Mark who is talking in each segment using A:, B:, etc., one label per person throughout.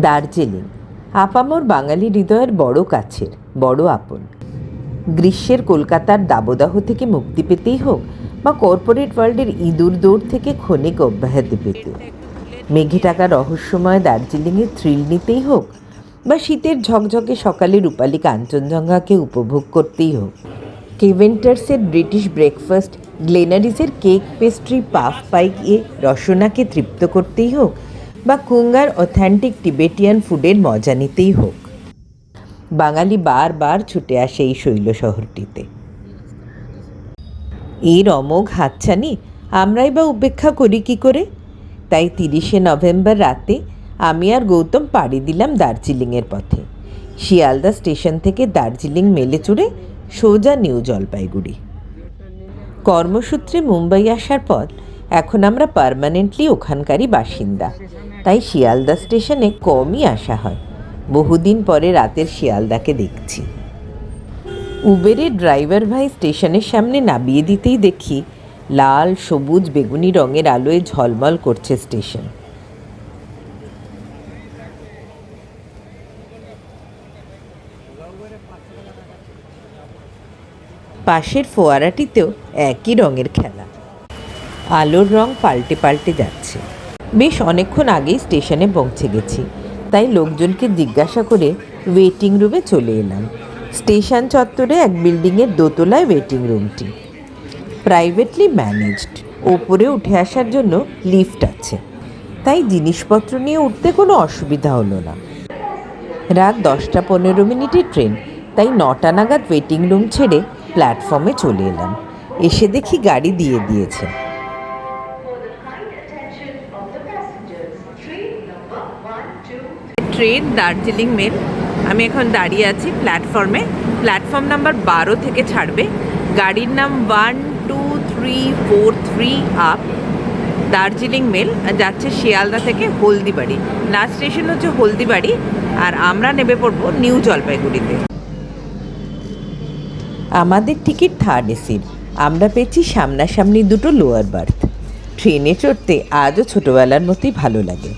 A: দার্জিলিং আপামর বাঙালি হৃদয়ের বড় কাছের, বড় আপন। গ্রীষ্মের কলকাতার দাবদাহ থেকে মুক্তি পেতেই হোক বা কর্পোরেট ওয়ার্ল্ডের ইঁদুর দৌড় থেকে ক্ষণিক অব্যাহতি পেতে, মেঘে ঢাকা রহস্যময় দার্জিলিংয়ের থ্রিল নিতেই হোক বা শীতের ঝকঝকে সকালে রূপালী কাঞ্চনজঙ্ঘাকে উপভোগ করতেই হোক, কেভেন্টার্সের ব্রিটিশ ব্রেকফাস্ট, গ্লেনারিসের কেক পেস্ট্রি পাফ পাইয়ে রসনাকে তৃপ্ত করতেই হোক বা কুঙ্গার অথেন্টিক টিবেটিয়ান ফুডের মজা নিতেই হোক, বাঙালি বারবার ছুটে আসে এই শৈল শহরটিতে। এর অমোঘ হাতছানি আমরাই বা উপেক্ষা করি কী করে? তাই 30শে নভেম্বর রাতে আমি আর গৌতম পাড়ি দিলাম দার্জিলিংয়ের পথে। শিয়ালদা স্টেশন থেকে দার্জিলিং মেলে চড়ে সোজা নিউ জলপাইগুড়ি। কর্মসূত্রে মুম্বাই আসার পর এখন আমরা পার্মানেন্টলি ওখানকারই বাসিন্দা, তাই শিয়ালদা স্টেশনে কমই আসা হয়। বহুদিন পরে রাতের শিয়ালদাকে দেখছি। উবেরের ড্রাইভার ভাই স্টেশনের সামনে নামিয়ে দিতেই দেখি লাল, সবুজ, বেগুনি রঙের আলোয় ঝলমল করছে স্টেশন। পাশের ফোয়ারাটিতেও একই রঙের খেলা, আলোর রং পাল্টে পাল্টে যাচ্ছে। বেশ অনেকক্ষণ আগেই স্টেশনে পৌঁছে গেছি, তাই লোকজনকে জিজ্ঞাসা করে ওয়েটিং রুমে চলে এলাম। স্টেশন চত্বরে এক বিল্ডিংয়ের দোতলায় ওয়েটিং রুমটি, প্রাইভেটলি ম্যানেজড। ওপরে উঠে আসার জন্য লিফট আছে, তাই জিনিসপত্র নিয়ে উঠতে কোনো অসুবিধা হলো না। রাত 10টা 15 ট্রেন, তাই 9টা নাগাদ ওয়েটিং রুম ছেড়ে প্ল্যাটফর্মে চলে এলাম। এসে দেখি গাড়ি দিয়ে দিয়েছে। Train Darjeeling mail. আমি এখন দাঁড়িয়ে আছি প্ল্যাটফর্মে। প্ল্যাটফর্ম নাম্বার 12 থেকে ছাড়বে। গাড়ির নাম 12343 আপ। দার্জিলিং মেল যাচ্ছে শিয়ালদা থেকে হলদিবাড়ি। লাস্ট স্টেশন হচ্ছে হলদিবাড়ি, আর আমরা নেমে পড়ব নিউ জলপাইগুড়িতে। আমাদের টিকিট 3rd এসির। আমরা পেয়েছি সামনাসামনি দুটো লোয়ার বার্থ। ট্রেনে চড়তে আজও ছোটোবেলার মতোই ভালো লাগে।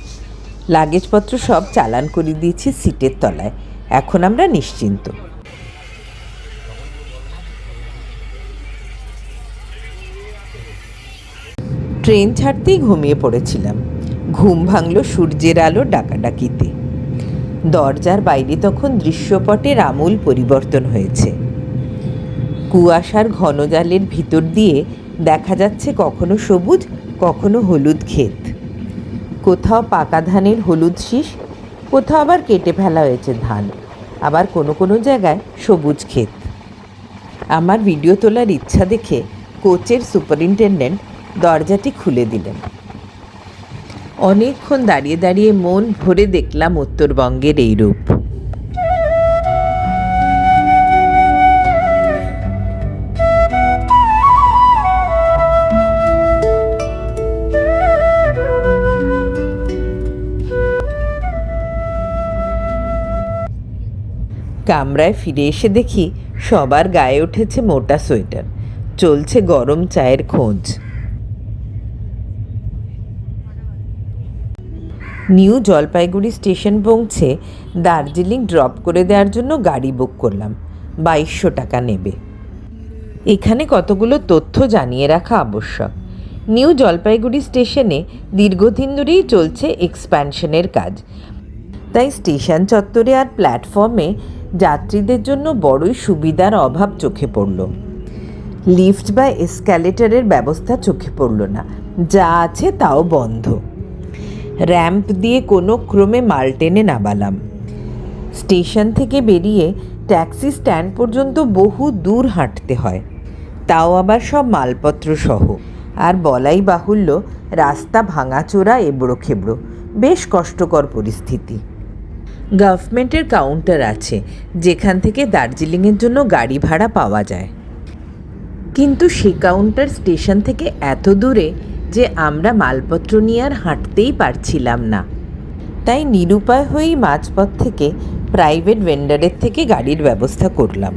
A: লাগেজপত্র সব চালান করে দিয়েছি সিটের তলায়। এখন আমরা নিশ্চিন্ত। ট্রেন ছাড়তেই ঘুমিয়ে পড়েছিলাম। ঘুম ভাঙল সূর্যের আলো ডাকাডাকিতে। দরজার বাইরে তখন দৃশ্যপটের আমূল পরিবর্তন হয়েছে। কুয়াশার ঘন জালের ভিতর দিয়ে দেখা যাচ্ছে কখনো সবুজ, কখনো হলুদ ক্ষেত। কোথাও পাকা ধানের হলুদ শীষ, কোথাও আবার কেটে ফেলা হয়েছে ধান, আবার কোনো কোনো জায়গায় সবুজ ক্ষেত। আমার ভিডিও তোলার ইচ্ছা দেখে কোচের সুপারিনটেন্ডেন্ট দরজাটি খুলে দিলেন। অনেকক্ষণ দাঁড়িয়ে দাঁড়িয়ে মন ভরে দেখলাম উত্তরবঙ্গের এই রূপ। কামরায় ফিরে এসে দেখি সবার গায়ে উঠেছে মোটা সোয়েটার, চলছে গরম চায়ের খোঁজ। নিউ জলপাইগুড়ি স্টেশন পৌঁছে দার্জিলিং ড্রপ করে দেওয়ার জন্য গাড়ি বুক করলাম। 2200 টাকা নেবে। এখানে কতগুলো তথ্য জানিয়ে রাখা আবশ্যক। নিউ জলপাইগুড়ি স্টেশনে দীর্ঘদিন ধরেই চলছে এক্সপ্যানশনের কাজ, তাই স্টেশন চত্বরে আর প্ল্যাটফর্মে যাত্রীদের জন্য বড়ই সুবিধার অভাব চোখে পড়ল। লিফট বা এসক্যালেটরের ব্যবস্থা চোখে পড়ল না, যা আছে তাও বন্ধ। র্যাম্প দিয়ে কোনো ক্রমে মাল টেনে নামালাম। স্টেশন থেকে বেরিয়ে ট্যাক্সি স্ট্যান্ড পর্যন্ত বহু দূর হাঁটতে হয়, তাও আবার সব মালপত্র সহ। আর বলাই বাহুল্য, রাস্তা ভাঙাচোরা, এবড়ো খেবড়ো, বেশ কষ্টকর পরিস্থিতি। গভর্নমেন্টের কাউন্টার আছে, যেখান থেকে দার্জিলিংয়ের জন্য গাড়ি ভাড়া পাওয়া যায়, কিন্তু সে কাউন্টার স্টেশন থেকে এত দূরে যে আমরা মালপত্র নিয়ে আর হাঁটতেই পারছিলাম না। তাই নিরুপায় হয়েই মাঝপথ থেকে প্রাইভেট ভেন্ডারের থেকে গাড়ির ব্যবস্থা করলাম।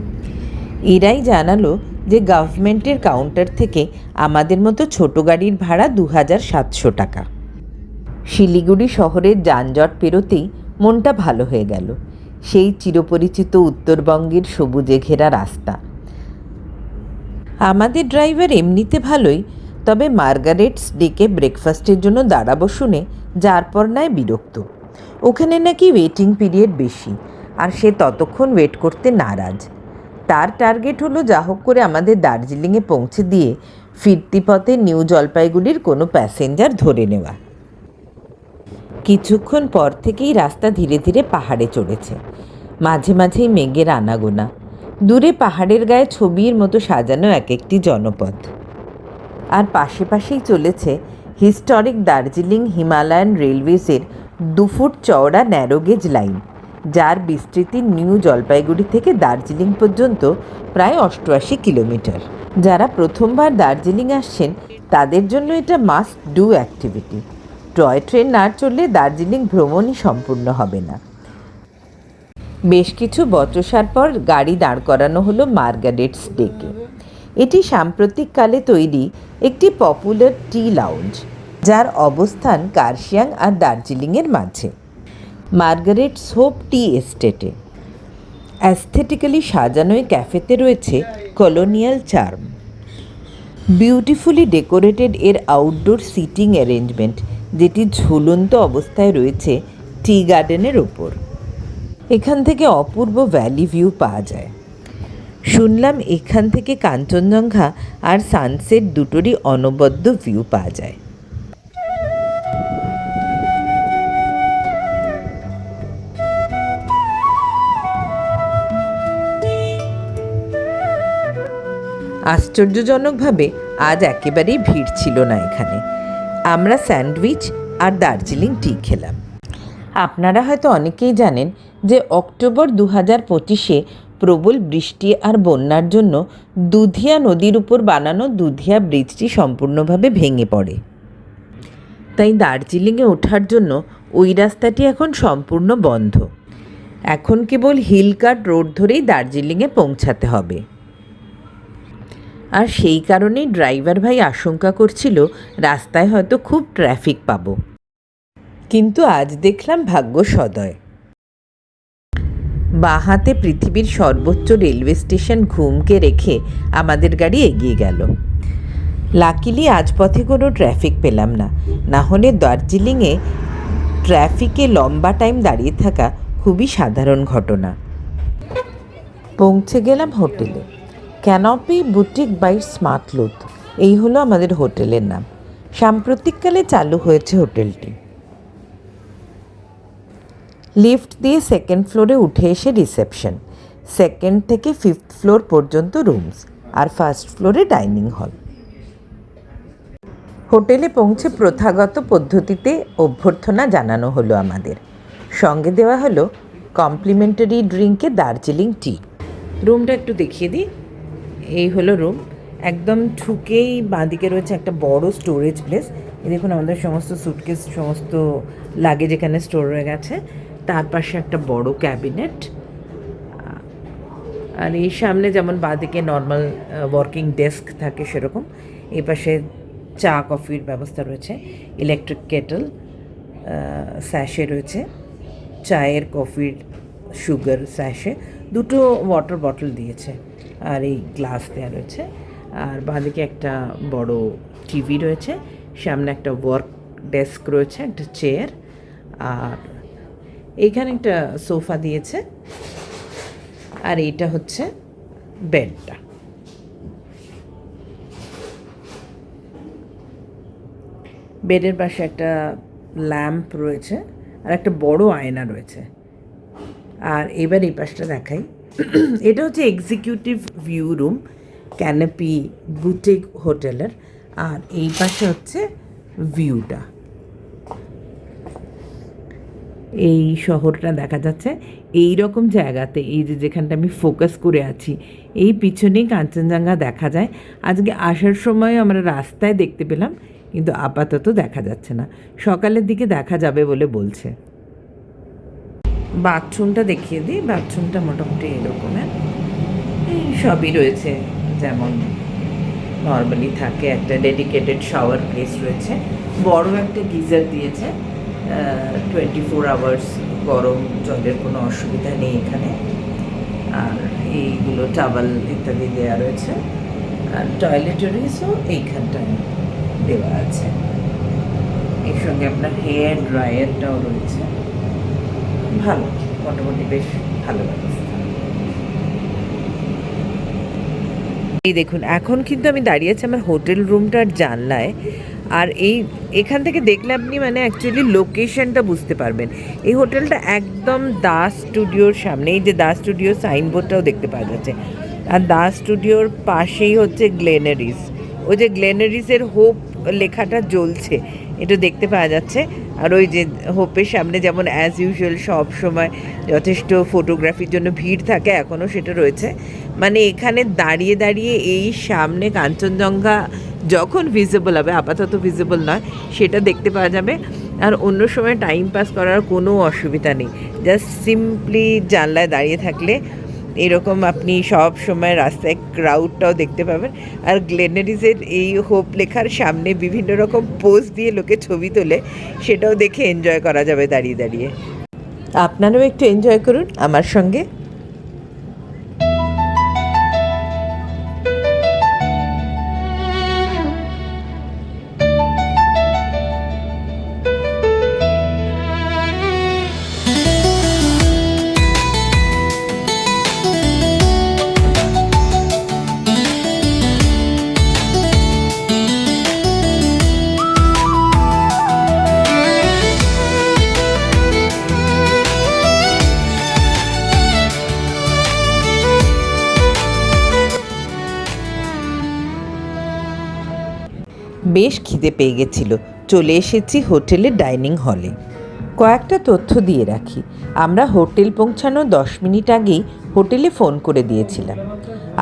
A: এরাই জানালো যে গভর্নমেন্টের কাউন্টার থেকে আমাদের মতো ছোট গাড়ির ভাড়া 2700 টাকা। শিলিগুড়ি শহরের যানজট পেরোতেই মনটা ভালো হয়ে গেল। সেই চিরপরিচিত উত্তরবঙ্গের সবুজে ঘেরা রাস্তা। আমাদের ড্রাইভার এমনিতে ভালোই, তবে মার্গারেটস ডেকে ব্রেকফাস্টের জন্য দাঁড়াবো শুনে যার পর নয় বিরক্ত। ওখানে নাকি ওয়েটিং পিরিয়ড বেশি, আর সে ততক্ষণ ওয়েট করতে নারাজ। তার টার্গেট হলো যা হোক করে আমাদের দার্জিলিংয়ে পৌঁছে দিয়ে ফিরতি পথে নিউ জলপাইগুড়ির কোনো প্যাসেঞ্জার ধরে নেওয়া। কিছুক্ষণ পর থেকেই রাস্তা ধীরে ধীরে পাহাড়ে চড়েছে, মাঝে মাঝেই মেঘের আনাগোনা। দূরে পাহাড়ের গায়ে ছবির মতো সাজানো এক একটি জনপদ। আর পাশে পাশেই চলেছে হিস্টোরিক দার্জিলিং হিমালয়ান রেলওয়েজের 2 ফুট চওড়া ন্যারোগেজ লাইন, যার বিস্তৃতি নিউ জলপাইগুড়ি থেকে দার্জিলিং পর্যন্ত প্রায় 88 কিলোমিটার। যারা প্রথমবার দার্জিলিং আসছেন তাদের জন্য এটা must do activity. Toy train না চললে দার্জিলিং ভ্রমণই সম্পূর্ণ হবে না। বেশ কিছু বচসার পর গাড়ি দাঁড় করানো হলো মার্গারেটস ডেকে। এটি সাম্প্রতিককালে তৈরি একটি পপুলার টি লাউঞ্জ, যার অবস্থান কার্শিয়াং আর দার্জিলিংয়ের মাঝে। মার্গারেটস হোপ টি এস্টেটে অ্যাস্থেটিক্যালি সাজানো এই ক্যাফেতে রয়েছে কলোনিয়াল চার্ম। বিউটিফুলি ডেকোরেটেড এর আউটডোর সিটিং অ্যারেঞ্জমেন্ট, যেটি ঝুলন্ত অবস্থায় রয়েছে টি গার্ডেনের ওপর। এখান থেকে অপূর্ব ভ্যালি ভিউ পাওয়া যায়। শুনলাম এখান থেকে কাঞ্চনজঙ্ঘা আর সানসেট দুটোরই অনবদ্য ভিউ পাওয়া যায়। আশ্চর্যজনকভাবে আজ একেবারেই ভিড় ছিল না এখানে। আমরা স্যান্ডউইচ আর দার্জিলিং টি খেলাম। আপনারা হয়তো অনেকেই জানেন যে অক্টোবর 2025-এ প্রবল বৃষ্টি আর বন্যার জন্য দুধিয়া নদীর উপর বানানো দুধিয়া ব্রিজটি সম্পূর্ণভাবে ভেঙে পড়ে। তাই দার্জিলিংয়ে ওঠার জন্য ওই রাস্তাটি এখন সম্পূর্ণ বন্ধ। এখন কেবল হিল কাট রোড ধরেই দার্জিলিংয়ে পৌঁছাতে হবে। আর সেই কারণেই ড্রাইভার ভাই আশঙ্কা করছিল রাস্তায় হয়তো খুব ট্রাফিক পাবো, কিন্তু আজ দেখলাম ভাগ্য সদয়। বাঁ হাতে পৃথিবীর সর্বোচ্চ রেলওয়ে স্টেশন ঘুমকে রেখে আমাদের গাড়ি এগিয়ে গেল। লাকিলি আজ পথে কোনো ট্রাফিক পেলাম না, না হলে দার্জিলিংয়ে ট্রাফিকে লম্বা টাইম দাঁড়িয়ে থাকা খুবই সাধারণ ঘটনা। পৌঁছে গেলাম হোটেলে। ক্যানপি বুটিক বাই স্মার্টলুথ, এই হলো আমাদের হোটেলের নাম। সাম্প্রতিককালে চালু হয়েছে হোটেলটি। লিফট দিয়ে 2nd ফ্লোরে উঠে এসে রিসেপশন, 2nd থেকে 5th ফ্লোর পর্যন্ত রুমস, আর 1st ফ্লোরে ডাইনিং হল। হোটেলে পৌঁছে প্রথাগত পদ্ধতিতে অভ্যর্থনা জানানো হলো আমাদের। সঙ্গে দেওয়া হলো কমপ্লিমেন্টারি ড্রিঙ্কে দার্জিলিং টি। রুমটা একটু দেখিয়ে দিই। এই হলো রুম। একদম ঢুকেই বাঁদিকে রয়েছে একটা বড় স্টোরেজ প্লেস। এই দেখুন আমাদের সমস্ত সুটকেস, সমস্ত লাগেজ এখানে স্টোর হয়ে গেছে। তার পাশে একটা বড় ক্যাবিনেট, আর এই সামনে যেমন বাঁদিকে নর্মাল ওয়ার্কিং ডেস্ক থাকে সেরকম। এই পাশে চা কফির ব্যবস্থা রয়েছে, ইলেকট্রিক কেটল, স্যাশে রয়েছে চায়ের, কফির, সুগার স্যাশে, 2টো ওয়াটার বটল দিয়েছে, আর এই গ্লাস দেওয়া রয়েছে। আর বাঁদিকে একটা বড় টিভি রয়েছে, সামনে একটা ওয়ার্ক ডেস্ক রয়েছে, একটা চেয়ার, আর এইখানে একটা সোফা দিয়েছে, আর এইটা হচ্ছে বেডটা। বেডের পাশে একটা ল্যাম্প রয়েছে আর একটা বড় আয়না রয়েছে। আর এবার এই পাশটা দেখাই। এটা হচ্ছে এক্সিকিউটিভ ভিউ রুম ক্যানপি বুটিক হোটেলের, আর এই পাশে হচ্ছে ভিউটা। এই শহরটা দেখা যাচ্ছে এই রকম জায়গাতে, এই যে যেখানটা আমি ফোকাস করে আছি, এই পিছনেই কাঞ্চনজঙ্ঘা দেখা যায়। আজকে আসার সময় আমরা রাস্তায় দেখতে পেলাম, কিন্তু আপাতত দেখা যাচ্ছে না। সকালের দিকে দেখা যাবে বলে বলছে। বাথরুমটা দেখিয়ে দিই। বাথরুমটা মোটামুটি এরকমের, এই সবই রয়েছে যেমন নর্মালি থাকে। একটা ডেডিকেটেড শাওয়ার প্লেস রয়েছে, বড় একটা গিজার দিয়েছে, 24 আওয়ার্স গরম জলের কোনো অসুবিধা নেই এখানে। আর এইগুলো টাওয়াল ইত্যাদি দেওয়া রয়েছে, আর টয়লেটরিজও এইখানটায় দেওয়া আছে। এর সঙ্গে আপনার হেয়ার ড্রায়ারটাও রয়েছে। ভালো, মোটামুটি বেশ ভালো ব্যবস্থা। এই দেখুন, এখন কিন্তু আমি দাঁড়িয়ে আছি আমার হোটেল রুমটার জানলায়। আর এখান থেকে দেখলে আপনি মানে অ্যাকচুয়ালি লোকেশনটা বুঝতে পারবেন। এই হোটেলটা একদম দাস স্টুডিওর সামনে। এই যে দাস স্টুডিও সাইনবোর্ডটাও দেখতে পাওয়া যাচ্ছে। আর দাস স্টুডিওর পাশেই হচ্ছে গ্লেনারিস। ওই যে গ্লেনারিসের হোপ লেখাটা জ্বলছে, এটা দেখতে পাওয়া যাচ্ছে। আর ওই যে হোপের সামনে যেমন অ্যাজ ইউজুয়াল সব সময় যথেষ্ট ফটোগ্রাফির জন্য ভিড় থাকে, এখনও সেটা রয়েছে। মানে এখানে দাঁড়িয়ে দাঁড়িয়ে এই সামনে কাঞ্চনজঙ্ঘা যখন ভিজিবল হবে, আপাতত ভিজিবল নয়, সেটা দেখতে পাওয়া যাবে। আর অন্য সময় টাইম পাস করার কোনো অসুবিধা নেই। জাস্ট সিম্পলি জানলায় দাঁড়িয়ে থাকলে এরকম আপনি সব সময় রাস্তায় ক্রাউডটাও দেখতে পাবেন। আর গ্লেনারিসের এই হোপ লেখার সামনে বিভিন্ন রকম পোজ দিয়ে লোকে ছবি তোলে, সেটাও দেখে এনজয় করা যাবে দাঁড়িয়ে দাঁড়িয়ে। আপনারাও একটু এনজয় করুন আমার সঙ্গে। বেশ খিদে পেয়ে গেছিল, চলে এসেছি হোটেলের ডাইনিং হলে। কয়েকটা তথ্য দিয়ে রাখি। আমরা হোটেল পৌঁছানোর 10 মিনিট আগেই হোটেলে ফোন করে দিয়েছিলাম।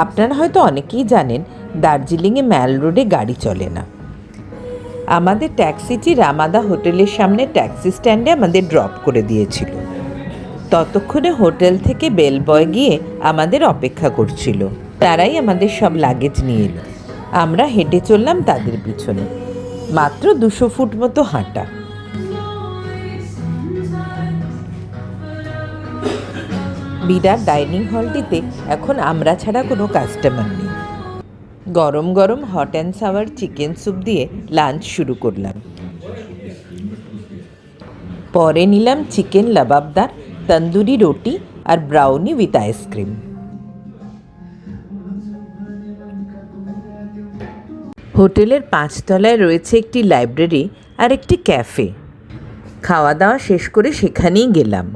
A: আপনারা হয়তো অনেকেই জানেন দার্জিলিংয়ে ম্যাল রোডে গাড়ি চলে না। আমাদের ট্যাক্সিটি রামাদা হোটেলের সামনে ট্যাক্সি স্ট্যান্ডে আমাদের ড্রপ করে দিয়েছিল। ততক্ষণে হোটেল থেকে বেল বয় গিয়ে আমাদের অপেক্ষা করছিল। তারাই আমাদের সব লাগেজ নিয়ে এলো। আমরা হেঁটে চললাম তাদের পিছনে। মাত্র 200 ফুট মতো হাঁটা। বিরাট ডাইনিং হলটিতে এখন আমরা ছাড়া কোনো কাস্টমার নেই। গরম গরম hot and sour chicken soup দিয়ে লাঞ্চ শুরু করলাম। পরে নিলাম চিকেন লাবাবদার, তন্দুরি রুটি আর ব্রাউনি উইথ আইসক্রিম। হোটেলের 5 তলায় রয়েছে একটি লাইব্রেরি আর একটি ক্যাফে। খাওয়া দাওয়া শেষ করে সেখানেই গেলাম।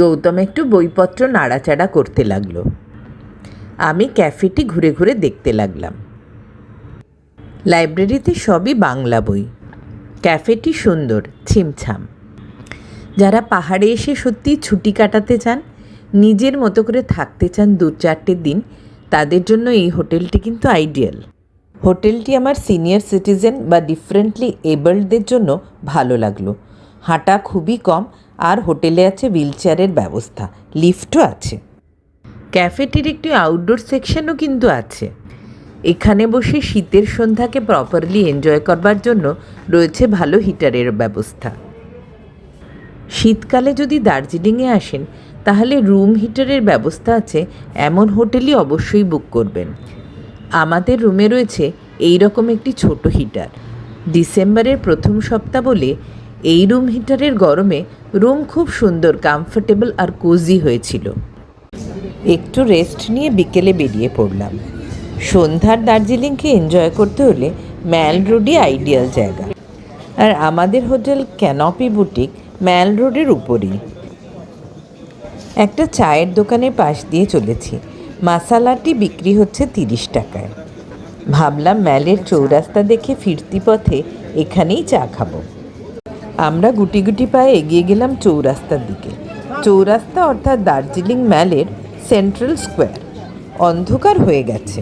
A: গৌতম একটু বইপত্র নাড়াচাড়া করতে লাগলো। আমি ক্যাফেটি ঘুরে ঘুরে দেখতে লাগলাম। লাইব্রেরিতে সবই বাংলা বই। ক্যাফেটি সুন্দর, ছিমছাম। যারা পাহাড়ে এসে সত্যি ছুটি কাটাতে চান, নিজের মতো করে থাকতে চান 2-4 দিন, তাদের জন্য এই হোটেলটি কিন্তু আইডিয়াল। হোটেলটি আমার সিনিয়র সিটিজেন বা ডিফারেন্টলি এবলডদের জন্য ভালো লাগলো। হাঁটা খুবই কম, আর হোটেলে আছে হুইলচেয়ারের ব্যবস্থা, লিফটও আছে। ক্যাফেটির একটি আউটডোর সেকশনও কিন্তু আছে। এখানে বসে শীতের সন্ধ্যাকে প্রপারলি এনজয় করবার জন্য রয়েছে ভালো হিটারের ব্যবস্থা। শীতকালে যদি দার্জিলিংয়ে আসেন তাহলে রুম হিটারের ব্যবস্থা আছে এমন হোটেলই অবশ্যই বুক করবেন। আমাদের রুমে রয়েছে এই রকম একটি ছোট হিটার। ডিসেম্বরের প্রথম সপ্তাহ বলে এই রুম হিটারের গরমে রুম খুব সুন্দর, কমফোর্টেবল আর কোজি হয়েছিল। একটু রেস্ট নিয়ে বিকেলে বেরিয়ে পড়লাম। সন্ধ্যার দার্জিলিংকে এনজয় করতে হলে ম্যাল রোডই আইডিয়াল জায়গা। আর আমাদের হোটেল ক্যানপি বুটিক ম্যাল রোডের উপরেই। একটা চায়ের দোকানের পাশ দিয়ে চলেছি। মশালাটি বিক্রি হচ্ছে 30 টাকায়। ভাবলাম ম্যালের চৌরাস্তা দেখে ফিরতি পথে এখানেই চা খাবো। আমরা গুটি গুটি পায়ে এগিয়ে গেলাম চৌরাস্তার দিকে। চৌরাস্তা অর্থাৎ দার্জিলিং ম্যালের সেন্ট্রাল স্কোয়ার অন্ধকার হয়ে গেছে।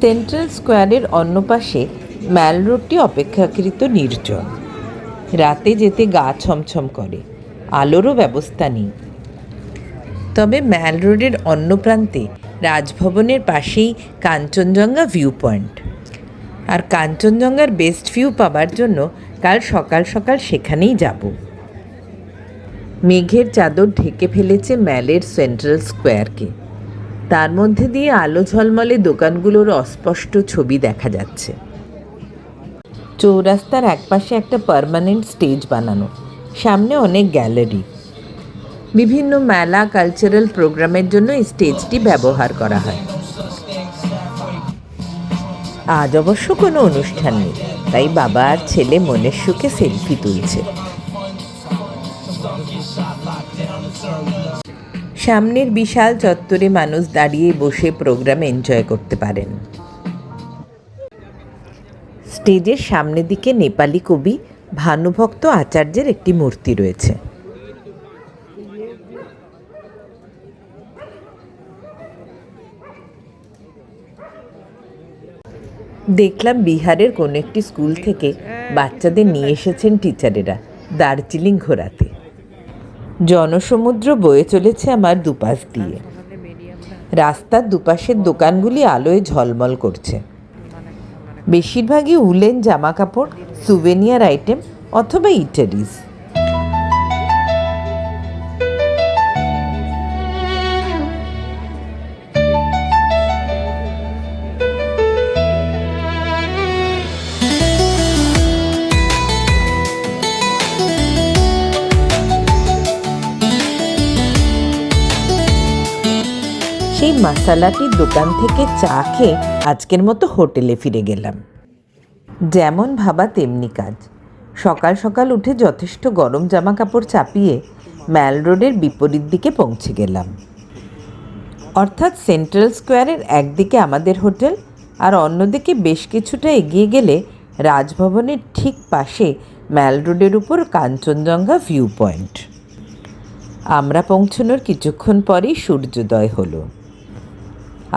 A: সেন্ট্রাল স্কোয়ারের অন্য পাশে ম্যাল রোডটি অপেক্ষাকৃত নির্জন। রাতে যেতে গা ছমছম করে, আলোরও ব্যবস্থা নেই। তবে ম্যাল রোডের অন্য প্রান্তে রাজভবনের পাশেই কাঞ্চনজঙ্ঘা ভিউ পয়েন্ট। আর কাঞ্চনজঙ্ঘার বেস্ট ভিউ পাবার জন্য কাল সকাল সকাল সেখানেই যাব। মেঘের চাদর ঢেকে ফেলেছে ম্যালের সেন্ট্রাল স্কোয়ারকে। তার মধ্যে দিয়ে আলো ঝলমলে দোকানগুলোর অস্পষ্ট ছবি দেখা যাচ্ছে। চৌরাস্তার একপাশে একটা পার্মানেন্ট স্টেজ বানানো, সামনে অনেক গ্যালারি। বিভিন্ন মেলা, কালচারাল প্রোগ্রামের জন্য এই স্টেজটি ব্যবহার করা হয়। আজ অবশ্য কোনো অনুষ্ঠান নেই, তাই বাবা আর ছেলে মনের সুখে সেলফি তুলছে। সামনের বিশাল চত্বরে মানুষ দাঁড়িয়ে বসে প্রোগ্রাম এনজয় করতে পারেন। স্টেজের সামনের দিকে নেপালি কবি ভানুভক্ত আচার্যের একটি মূর্তি রয়েছে। দেখলাম বিহারের কোনো একটি স্কুল থেকে বাচ্চাদের নিয়ে এসেছেন টিচারেরা দার্জিলিং ঘোরাতে। জনসমুদ্র বয়ে চলেছে আমার দুপাশ দিয়ে। রাস্তার দুপাশের দোকানগুলি আলোয় ঝলমল করছে। বেশিরভাগই উলেন জামা কাপড়, সুভেনিয়ার আইটেম অথবা ইটারিজ। সেই মশালাটির দোকান থেকে চা খেয়ে আজকের মতো হোটেলে ফিরে গেলাম। যেমন ভাবা তেমনি কাজ। সকাল সকাল উঠে যথেষ্ট গরম জামা কাপড় চাপিয়ে ম্যাল রোডের বিপরীত দিকে পৌঁছে গেলাম। অর্থাৎ সেন্ট্রাল স্কোয়ারের একদিকে আমাদের হোটেল, আর অন্যদিকে বেশ কিছুটা এগিয়ে গেলে রাজভবনের ঠিক পাশে ম্যাল রোডের উপর কাঞ্চনজঙ্ঘা ভিউ পয়েন্ট। আমরা পৌঁছানোর কিছুক্ষণ পরেই সূর্যোদয় হলো,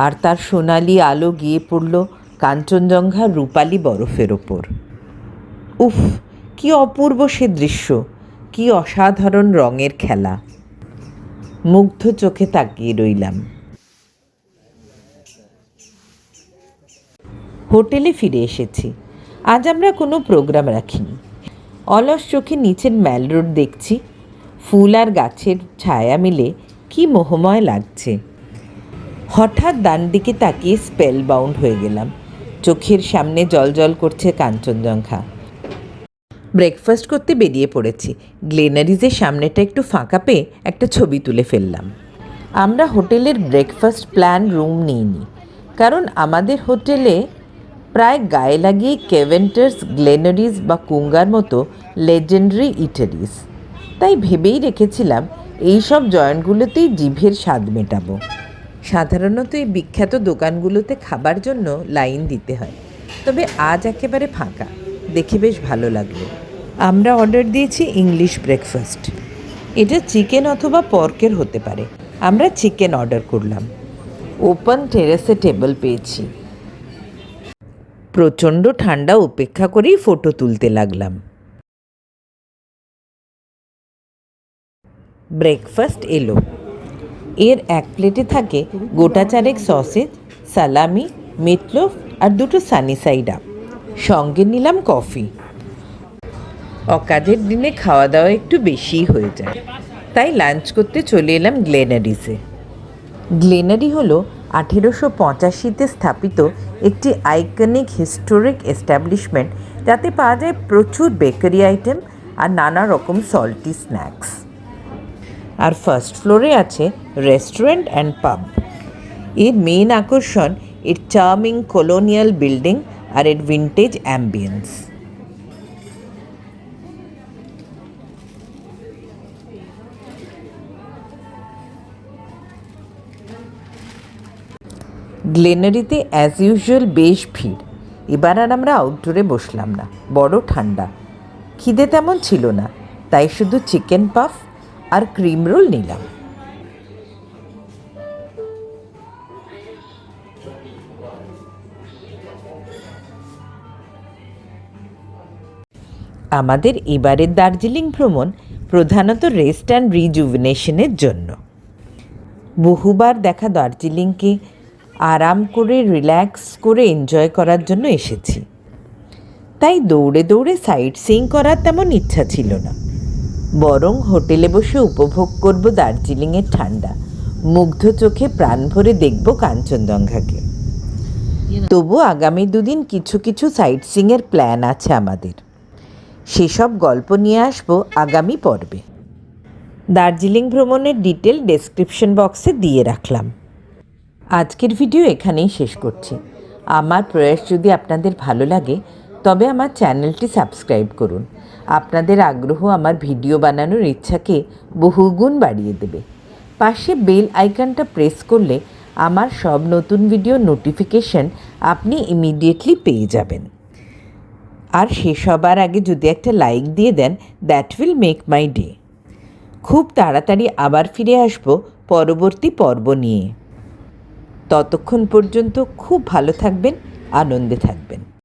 A: আর তার সোনালি আলো গিয়ে পড়ল কাঞ্চনজঙ্ঘার রূপালি বরফের ওপর। উফ, কি অপূর্ব সে দৃশ্য, কি অসাধারণ রঙের খেলা। মুগ্ধ চোখে তাকিয়ে রইলাম। হোটেলে ফিরে এসেছি। আজ আমরা কোনো প্রোগ্রাম রাখিনি। অলস চোখে নিচের ম্যাল রোড দেখছি। ফুল আর গাছের ছায়া মিলে কি মোহময় লাগছে। হঠাৎ ডান দিকে তাকিয়ে স্পেল বাউন্ড হয়ে গেলাম। চোখের সামনে জলজল করছে কাঞ্চনজঙ্ঘা। ব্রেকফাস্ট করতে বেরিয়ে পড়েছি। গ্লেনারিজের সামনেটা একটু ফাঁকা পেয়ে একটা ছবি তুলে ফেললাম। আমরা হোটেলের ব্রেকফাস্ট প্ল্যান রুম নিইনি, কারণ আমাদের হোটেলে প্রায় গায়ে লাগিয়ে কেভেন্টার্স, গ্লেনারিজ বা কুঙ্গার মতো লেজেন্ডারি ইটারিজ। তাই ভেবেই রেখেছিলাম এইসব জয়েন্টগুলোতেই জিভের স্বাদ মেটাবো। সাধারণত এই বিখ্যাত দোকানগুলোতে খাবার জন্য লাইন দিতে হয়, তবে আজ একেবারে ফাঁকা, দেখে বেশ ভালো লাগলো। আমরা অর্ডার দিয়েছি ইংলিশ ব্রেকফাস্ট। এটা চিকেন অথবা পর্কের হতে পারে। আমরা চিকেন অর্ডার করলাম। ওপেন টেরেসে টেবিল পেয়েছি। প্রচণ্ড ঠান্ডা উপেক্ষা করেই ফটো তুলতে লাগলাম। ব্রেকফাস্ট এলো। এর এক প্লেটে থাকে গোটা চারেক সসেজ, সালামি, মিটলোফ আর দুটো সানি সাইড আপ। সঙ্গে নিলাম কফি। অকাজের দিনে খাওয়া দাওয়া একটু বেশিই হয়ে যায়, তাই লাঞ্চ করতে চলে এলাম গ্লেনারিসে। গ্লেনারি হলো 1885-তে স্থাপিত একটি আইকনিক হিস্টোরিক এস্টাবলিশমেন্ট, যাতে পাওয়া যায় প্রচুর বেকারি আইটেম আর নানা রকম সল্টি স্ন্যাক্স। আর ফার্স্ট ফ্লোরে আছে রেস্টুরেন্ট অ্যান্ড পাব। এর মেন আকর্ষণ এর চার্মিং কলোনিয়াল বিল্ডিং আর এর ভিন্টেজ অ্যাম্বিয়েন্স। গ্লেনারিতে অ্যাজ ইউজুয়াল বেশ ভিড়। এবার আর আমরা আউটডোরে বসলাম না, বড় ঠান্ডা। খিদে তেমন ছিল না, তাই শুধু চিকেন পাফ আর ক্রিম রোল নিলাম। আমাদের এবারের দার্জিলিং ভ্রমণ প্রধানত রেস্ট অ্যান্ড রিজুভিনেশনের জন্য। বহুবার দেখা দার্জিলিংকে আরাম করে রিল্যাক্স করে এনজয় করার জন্য এসেছি, তাই দৌড়ে দৌড়ে সাইট সিইং করার তেমন ইচ্ছা ছিল না। বরং হোটেলে বসে উপভোগ করব দার্জিলিংয়ের ঠান্ডা, মুগ্ধ চোখে প্রাণ ভরে দেখব কাঞ্চনজঙ্ঘাকে। তবু আগামী দুদিন কিছু কিছু সাইট সিইংয়ের প্ল্যান আছে আমাদের, সেসব গল্প নিয়ে আসবো আগামী পর্বে। দার্জিলিং ভ্রমণের ডিটেল ডেসক্রিপশন বক্সে দিয়ে রাখলাম। আজকের ভিডিও এখানেই শেষ করছি। আমার প্রয়াস যদি আপনাদের ভালো লাগে তবে আমার চ্যানেলটি সাবস্ক্রাইব করুন। আপনাদের আগ্রহ আমার ভিডিও বানানোর ইচ্ছাকে বহুগুণ বাড়িয়ে দেবে। পাশে বেল আইকনটা প্রেস করলে আমার সব নতুন ভিডিও নোটিফিকেশন আপনি ইমিডিয়েটলি পেয়ে যাবেন। আর শেষ হবার আগে যদি একটা লাইক দিয়ে দেন, that will make my day. খুব তাড়াতাড়ি আবার ফিরে আসব পরবর্তী পর্ব নিয়ে। ততক্ষণ পর্যন্ত খুব ভালো থাকবেন, আনন্দে থাকবেন।